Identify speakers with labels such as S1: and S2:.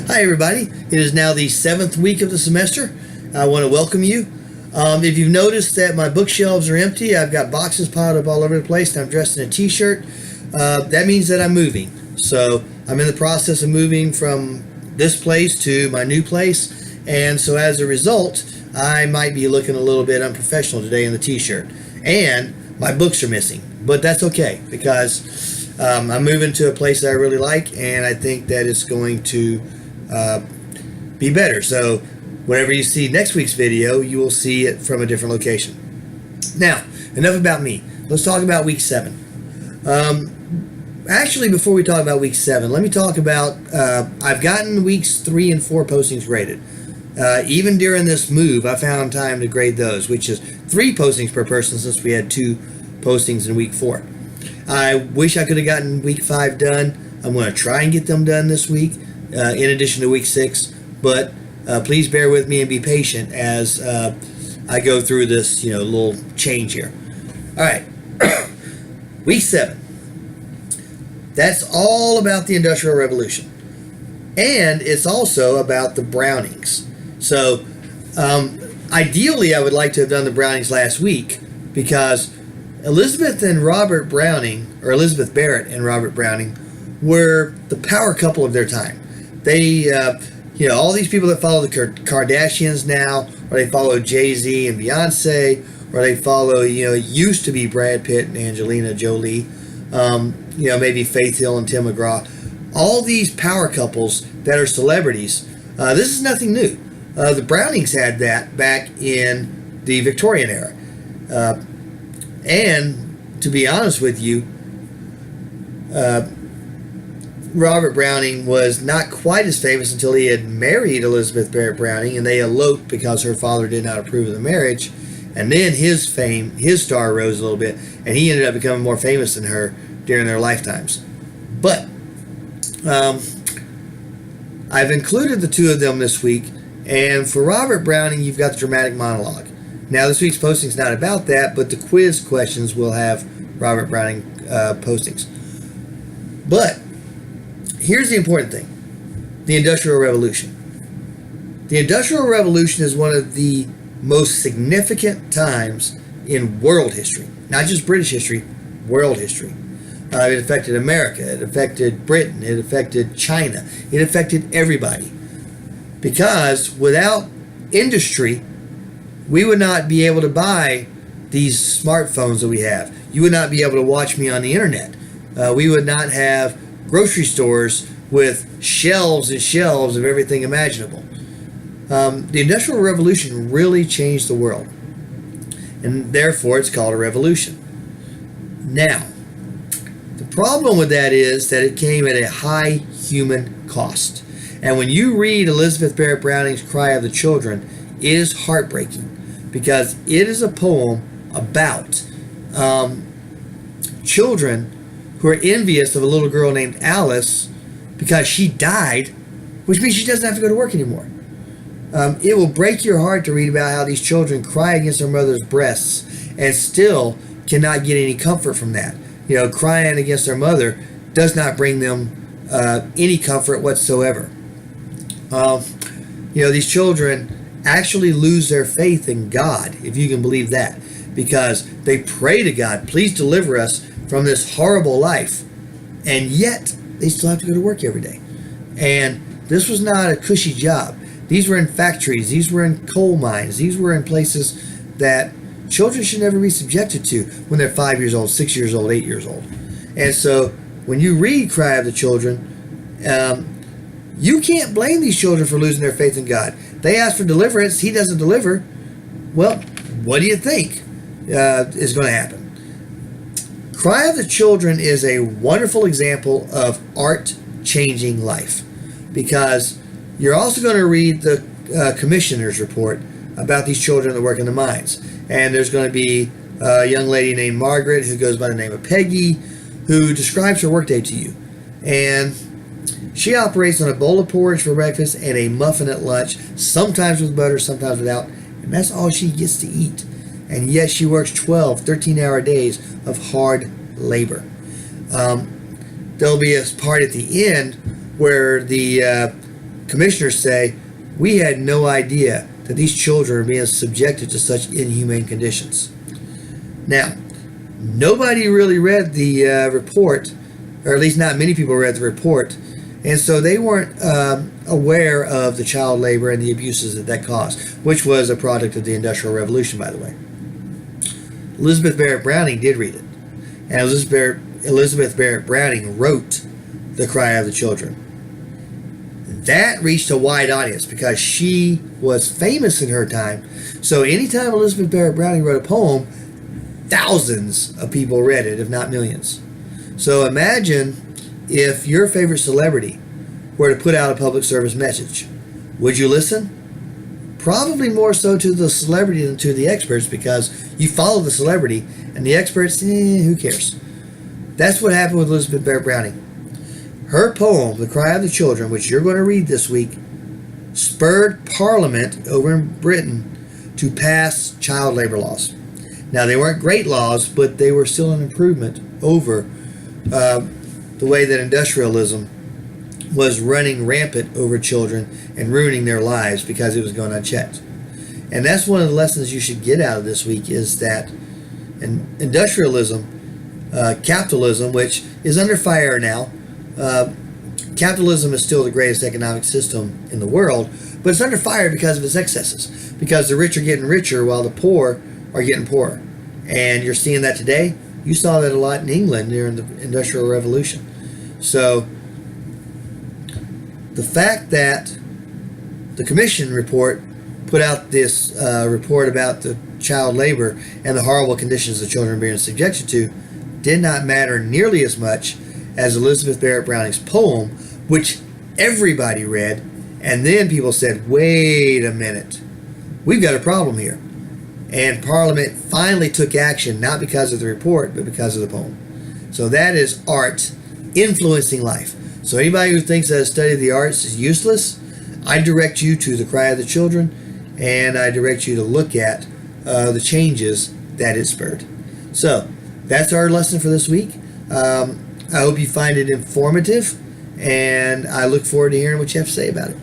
S1: Hi, everybody. It is now the 7th week of the semester. I want to welcome you. If you've noticed that my bookshelves are empty, I've got boxes piled up all over the place, and I'm dressed in a t-shirt. That means that I'm moving. So I'm in the process of moving from this place to my new place, and so as a result, I might be looking a little bit unprofessional today in the t-shirt. And my books are missing, but that's okay because I'm moving to a place that I really like, and I think that it's going to be better. So whenever you see next week's video, you will see it from a different location. Now, enough about me. Let's talk about week 7. Actually, before we talk about week 7, let me talk about, I've gotten weeks 3 and 4 postings graded. Even during this move, I found time to grade those, which is 3 postings per person since we had 2 postings in week 4. I wish I could have gotten week 5 done. I'm going to try and get them done this week, in addition to week 6, but please bear with me and be patient as I go through this, little change here. All right, week 7. That's all about the Industrial Revolution, and it's also about the Brownings. So, ideally, I would like to have done the Brownings last week because Elizabeth and Robert Browning, or Elizabeth Barrett and Robert Browning, were the power couple of their time. They, all these people that follow the Kardashians now, or they follow Jay-Z and Beyonce, or they follow, it used to be Brad Pitt and Angelina Jolie, maybe Faith Hill and Tim McGraw. All these power couples that are celebrities, this is nothing new. The Brownings had that back in the Victorian era. And to be honest with you, Robert Browning was not quite as famous until he had married Elizabeth Barrett Browning, and they eloped because her father did not approve of the marriage. And then his star rose a little bit, and he ended up becoming more famous than her during their lifetimes. But I've included the 2 of them this week, and for Robert Browning, you've got the dramatic monologue. Now, this week's posting is not about that, but the quiz questions will have Robert Browning postings. But here's the important thing. The Industrial Revolution. The Industrial Revolution is one of the most significant times in world history. Not just British history, world history. It affected America. It affected Britain. It affected China. It affected everybody. Because without industry, we would not be able to buy these smartphones that we have. You would not be able to watch me on the internet. We would not have grocery stores with shelves and shelves of everything imaginable. The Industrial Revolution really changed the world, and therefore it's called a revolution. Now, the problem with that is that it came at a high human cost. And when you read Elizabeth Barrett Browning's Cry of the Children, it is heartbreaking because it is a poem about children who are envious of a little girl named Alice because she died, which means she doesn't have to go to work anymore. It will break your heart to read about how these children cry against their mother's breasts and still cannot get any comfort from that. Crying against their mother does not bring them any comfort whatsoever. These children actually lose their faith in God, if you can believe that, because they pray to God, please deliver us from this horrible life, and yet they still have to go to work every day. And this was not a cushy job. These were in factories, these were in coal mines, these were in places that children should never be subjected to when they're 5 years old, 6 years old, 8 years old. And so when you read Cry of the Children, you can't blame these children for losing their faith in God. They ask for deliverance, he doesn't deliver. Well, what do you think is going to happen? Cry of the Children is a wonderful example of art changing life, because you're also going to read the commissioner's report about these children that work in the mines. And there's going to be a young lady named Margaret who goes by the name of Peggy, who describes her workday to you. And she operates on a bowl of porridge for breakfast and a muffin at lunch, sometimes with butter, sometimes without. And that's all she gets to eat. And yet she works 12, 13-hour days of hard labor. There'll be a part at the end where the commissioners say, we had no idea that these children are being subjected to such inhumane conditions. Now, nobody really read the report, or at least not many people read the report, and so they weren't aware of the child labor and the abuses that caused, which was a product of the Industrial Revolution, by the way. Elizabeth Barrett Browning did read it, and Elizabeth Barrett Browning wrote The Cry of the Children. That reached a wide audience because she was famous in her time. So anytime Elizabeth Barrett Browning wrote a poem, thousands of people read it, if not millions. So imagine if your favorite celebrity were to put out a public service message. Would you listen? Probably more so to the celebrity than to the experts, because you follow the celebrity and the experts, who cares? That's what happened with Elizabeth Barrett Browning. Her poem, The Cry of the Children, which you're going to read this week, spurred Parliament over in Britain to pass child labor laws. Now, they weren't great laws, but they were still an improvement over the way that industrialism was running rampant over children and ruining their lives because it was going unchecked. And that's one of the lessons you should get out of this week, is that industrialism, capitalism, which is under fire now, capitalism is still the greatest economic system in the world, but it's under fire because of its excesses, because the rich are getting richer while the poor are getting poorer. And you're seeing that today. You saw that a lot in England during the Industrial Revolution. So the fact that the commission report put out this report about the child labor and the horrible conditions the children are being subjected to did not matter nearly as much as Elizabeth Barrett Browning's poem, which everybody read, and then people said, wait a minute, we've got a problem here. And Parliament finally took action, not because of the report, but because of the poem. So that is art influencing life. So anybody who thinks that a study of the arts is useless, I direct you to The Cry of the Children, and I direct you to look at the changes that it spurred. So that's our lesson for this week. I hope you find it informative, and I look forward to hearing what you have to say about it.